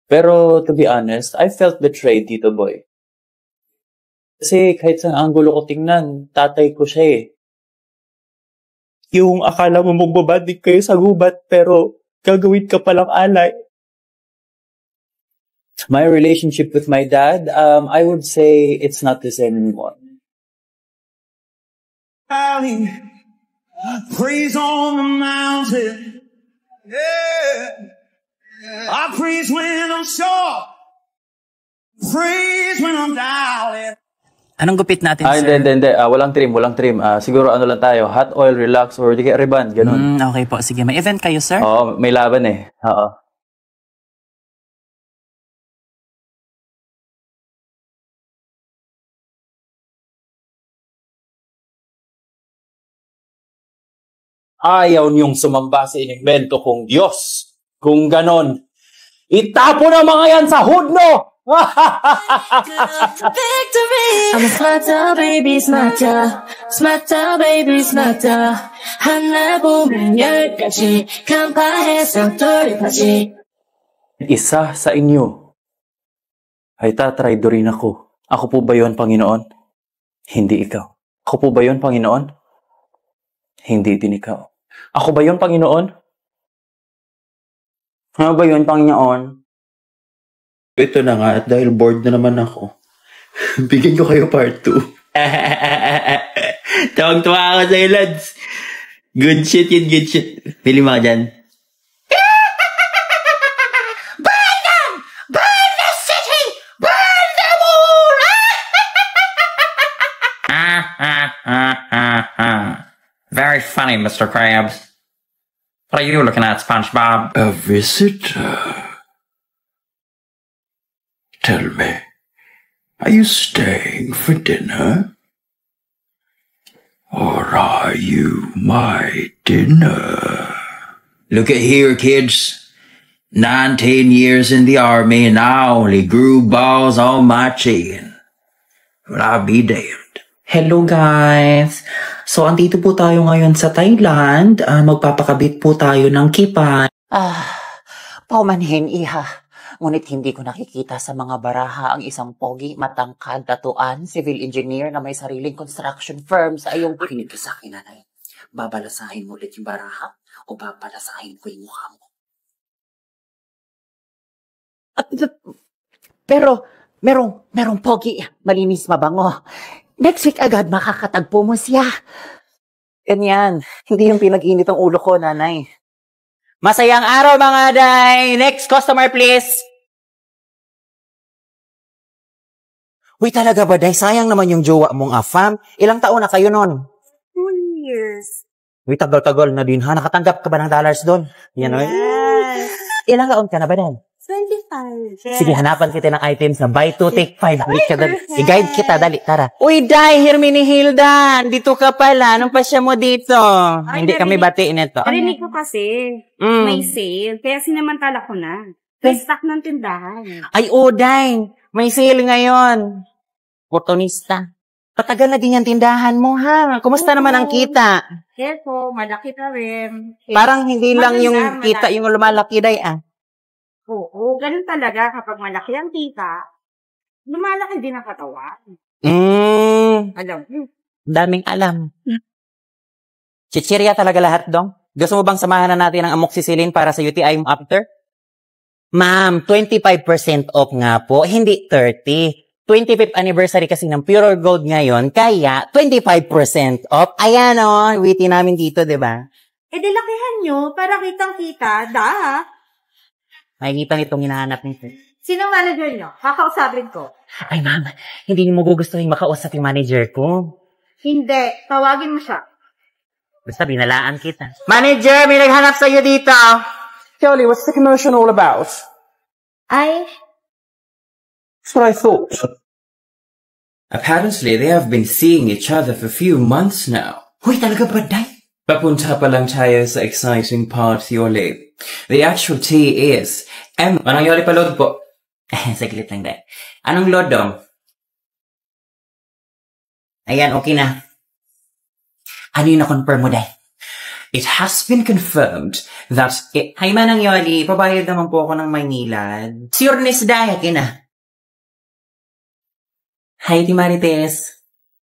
Pero to be honest, I felt betrayed, Tito Boy. Kasi kahit sa anggulo ko tingnan, tatay ko siya eh. Yung akala mo magbabadig kayo sa gubat, pero gagawin ka palang alay. My relationship with my dad, I would say it's not the same anymore. Praise on the mountain. Yeah. I praise when I'm short. Praise when I'm down. Anong gupit natin, sir? Hindi. Walang trim. Siguro ano lang tayo, hot oil, relax, or di kaya ribbon, ganun. Okay po, sige. May event kayo, sir? Oo, may laban eh. Oo. Ayaw niyong sumamba sa inimbento kong Diyos. Kung ganon, itapo na mga yan sa hudno! I'm a smarter, baby, smarter. Smarter, baby, smarter. 하나 보면 열까지 간파해서 돌파지. Isa sa inyo ay tatraidorin ako. Ako po ba yun, Panginoon? Hindi ikaw. Ako po ba yun, Panginoon? Hindi din ikaw. Ako ba yun, Panginoon? Ano ba yun, Panginoon? Ito na nga, at dahil bored na naman ako, bigyan ko kayo part 2. Tawag-tuwa ako sa'yo, lads. Good shit yun, good shit. Pili mo ka dyan. Burn them! Burn the city! Burn the moon! Very funny, Mr. Krabs. What are you looking at, SpongeBob? A visitor. Tell me, are you staying for dinner? Or are you my dinner? Look at here, kids. 19 years in the army and I only grew balls on my chin. Well, I'll be damned. Hello, guys. So, andito po tayo ngayon sa Thailand. Magpapakabit po tayo ng kipan. Paumanhin, iha. Ngunit hindi ko nakikita sa mga baraha ang isang pogi, matangkad, tatuan, civil engineer na may sariling construction firm sa iyong... Makinig ka sa akin, nanay. Babalasahin mo ulit yung baraha o babalasahin ko yung mukha mo? Pero, merong pogi, malinis, mabango. Next week agad makakatagpo mo siya. Ganyan. Hindi yung pinag-init ang ulo ko, nanay. Masayang araw, mga day! Next customer, please! Uy, talaga ba, day? Sayang naman yung jowa mong afam. Ilang taon na kayo nun? 2 years. Uy, tagal-tagal na din, ha? Nakatanggap ka ba ng dollars doon? Yan, oy. Yes. Ilang taon ka na ba, day? 25. Sige, hanapan kita ng items na buy 2, take 5. I-guide kita, dali, tara. Uy, day, Hermine Hilda! Dito ka pala. Anong pasya mo dito? Ay, Hindi kami batiin ito. Narinig ko kasi, may sale. Kaya sinamantala ko na. May stock ng tindahan. Ay, day. May sale ngayon. Oportunista. Patagal na din yung tindahan mo, ha? Kumusta naman ang kita? Eto, malaki na rin. Parang hindi lang Maganda, yung malaki. kita yung lumalaki, day, ah. Oo, ganun talaga. Kapag malaki ang kita, lumalaki din ang katawan. Alam mo. Daming alam. Chichirya talaga lahat, dong. Gusto mo bang samahan na natin ang amoxicillin para sa UTI mo after? Ma'am, 25% off nga po, hindi 30. 25th anniversary kasi ng Pure Gold ngayon, kaya 25% off. Ayan o, witty namin dito, di ba? Eh, dilakihan nyo para kitang-kita. Makikita nitong hinahanap nito. Sino manager nyo? Kakausapin ko. Ay, ma'am, hindi niyo mo gugustuhin makausap yung manager ko. Hindi. Tawagin mo siya. Basta binalaan kita. Manager, may naghanap sa'yo dito. Kelly, what's the commotion all about? That's what I thought. Apparently, they have been seeing each other for a few months now. Huy, talaga ba, day? Papunta pa lang tayo sa exciting part, Yoli. The actual tea is... Manang Yoli pa load po. Saglit lang, day. Anong load, dong? Ayan, okay na. Ano yung na-confirm mo, day? It has been confirmed that... Hay Manang Yoli, pabayad naman po ako ng Maynilad. Sureness Day, kina. Hi, Di Marites.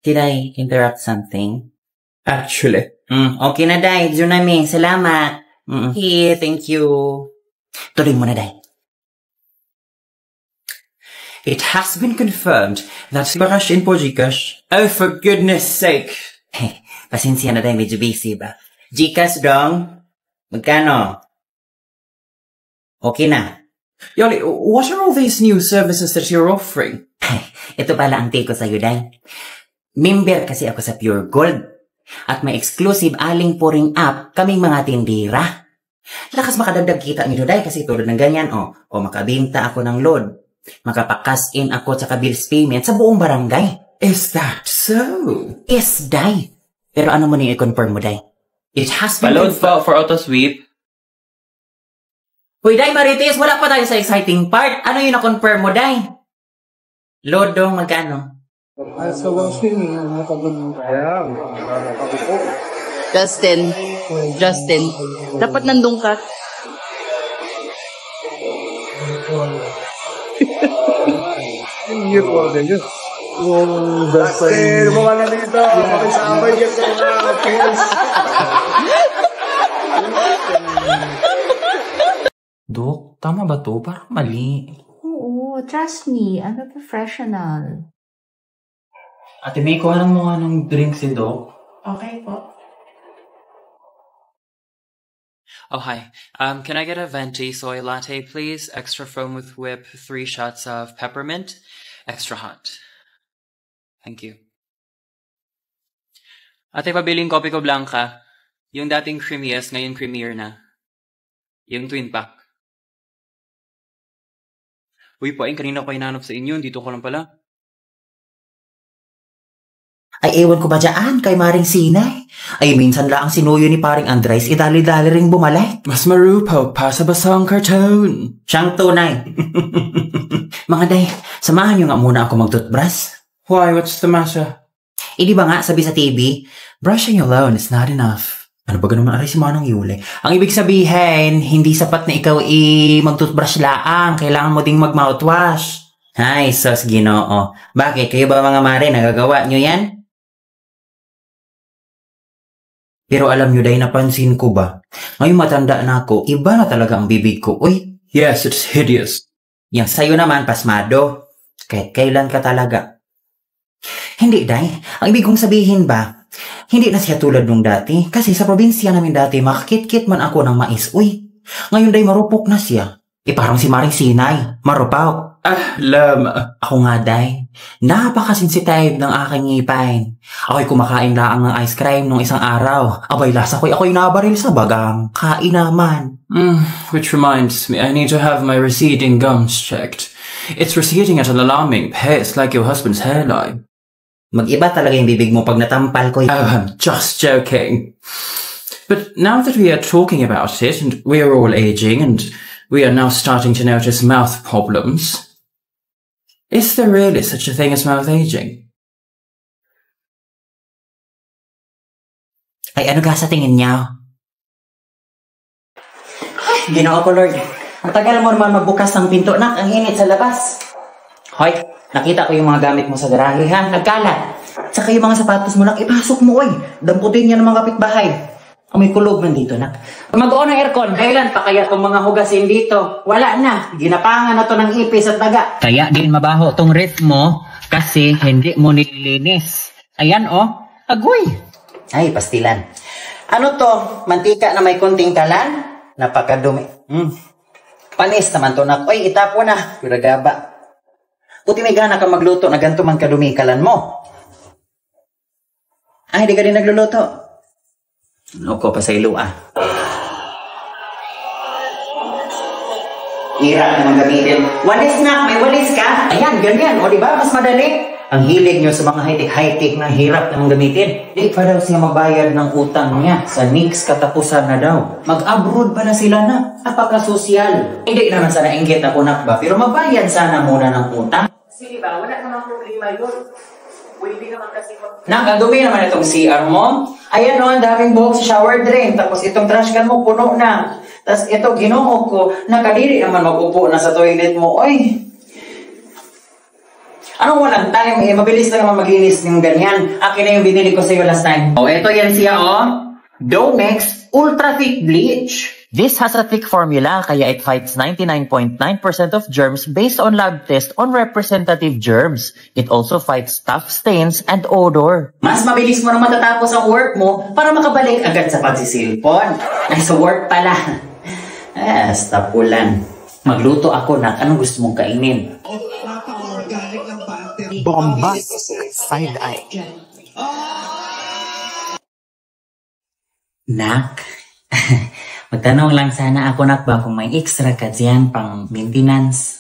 Did I interrupt something? Actually. Okay na, Day. Junami, salamat. Hey, thank you. Tuloy mo na, Day. It has been confirmed that... Bakash in po, Gcash. Oh, for goodness sake. Hey, pasensya na, Day. Medyo busy ba? Gcash dong? Magkano? Okay na. Yoli, what are all these new services that you're offering? Ito pala ang take ko sa'yo, Day. Member kasi ako sa Pure Gold. At may exclusive aling pouring app kaming mga tindira. Lakas makadagdag kita nyo, Day, kasi tulad ng ganyan, o makabinta ako ng load. Makapakas in ako sa bills payment sa buong barangay. Is that so? Yes, Day. Pero ano mo nang i-confirm mo, Day? It has been... Load po for auto sweep. Uy, Day, Marites, wala pa tayo sa exciting part. Ano yung na-confirm mo, Day? Load dong, magkano? Justin, dapat nandun ka. Dok, tama ba to? Parang mali. Oo, trust me. I'm a professional. Ate May, kuha lang mo nga ng drink si Doc. Okay po. Oh, hi. Can I get a venti soy latte, please? Extra foam with whip, 3 shots of peppermint. Extra hot. Thank you. Ate, pabiling kopi ko blanca. Yung dating creamiest, ngayon creamier na. Yung twin pack. Uy, kanina ko hinanap sa inyo. Dito ko lang pala. Ay, ewan ko ba dyan kay Maring Sinay? Ay, minsan lang ang sinuyo ni Paring Andres, idali-dali ring bumalik. Mas marupaw pa sa basang karton. Siyang tunay. Mga Day, samahan niyo nga muna ako mag-toothbrush. Why, what's the matter? Di ba nga, sabi sa TV, brushing alone is not enough. Ano ba ganun aray si Manong Yule? Ang ibig sabihin, hindi sapat na ikaw mag-toothbrush laang. Kailangan mo ding mag-mouthwash. Ay, sos Ginoo. Bakit? Kayo ba mga mare, nagagawa nyo yan? Pero alam nyo, Day, napansin ko ba? Ngayong matanda na ako, iba na talaga ang bibig ko. Uy! Yes, it's hideous. Yang sa'yo naman, pasmado. Kahit kailan ka talaga. Hindi, Day. Ang ibig kong sabihin ba, hindi na siya tulad nung dati. Kasi sa probinsya namin dati, makakit-kit man ako ng mais. Uy! Ngayon, Day, marupok na siya. Parang si Maring Sinay. Marupaw. Lama. Ako nga, Day. Napakasensitive ng aking ngipin. Ako'y kumakain laang ng ice cream nung isang araw. Abay, lasa ako'y nabaril sa bagang. Kain naman. Which reminds me, I need to have my receding gums checked. It's receding at an alarming pace, like your husband's hairline. Mag-iba talaga yung bibig mo pag natampal ko. Oh, I'm just joking. But now that we are talking about it, and we are all aging, and we are now starting to notice mouth problems, is there really such a thing as mouth aging? Ay, ano ka sa tingin niya? Ginoo ko, Lord. Ang tagal mo naman magbukas ng pinto, nak. Ang init sa labas. Hoy, nakita ko yung mga gamit mo sa garahe, ha? Nagkalat. Saka yung mga sapatos mo, nak. Ipasok mo, oy. Damputin niya ng mga kapitbahay. May kulog nandito, nak. Mag-on ang aircon. Kailan pa kaya itong mga hugasin dito? Wala na. Ginapangan na to ng ipis at daga. Kaya din mabaho tong ref mo kasi hindi mo nililinis. Ayan, oh. Agoy. Ay, pastilan. Ano to? Mantika na may kunting kalan? Napakadumi. Panis naman to, nak. Oy, itapo na. Piragaba. Puti may gana ka magluto na ganito man kadumi kalan mo. Ay, di ka rin nagluluto. Ano ko pa sa ilo, ah. Hirap naman gamitin. Walis na, may walis ka. Ayan, ganyan. O, diba? Mas madali. Ang hilig nyo sa mga high-tech na hirap naman gamitin. Di pa daw siya mabayad ng utang niya. Sa next katapusan na daw. Mag-abroad pa na sila na. Napaka-sosyal. Hindi naman sana inggit ako nakba. Pero mabayad sana muna ng utang. Sige ba? Wala naman problema yun. Pwede naman kasi... Nakadumi naman itong CR mo. Ayan o, ang daming buhok sa shower drain. Tapos itong trash can mo, puno na. Tapos ito, ginuhok ko. Nakadiri naman mag-upo na sa toilet mo. Oy! Anong walang time? Mabilis na naman maglinis ng ganyan. Akin na yung binili ko sa iyo last time. Ito yan siya Domex Ultra Thick Bleach. This has a thick formula kaya it fights 99.9% of germs based on lab test on representative germs. It also fights tough stains and odor. Mas mabilis mo na matatapos ang work mo para makabalik agad sa pagsisilpon. Ay, sa work pala. Stapulan. Magluto ako, Nak. Anong gusto mong kainin? Bomba. Side eye. Nak, magtanong lang sana ako, Nak, ba kung may extra ka diyan pang maintenance?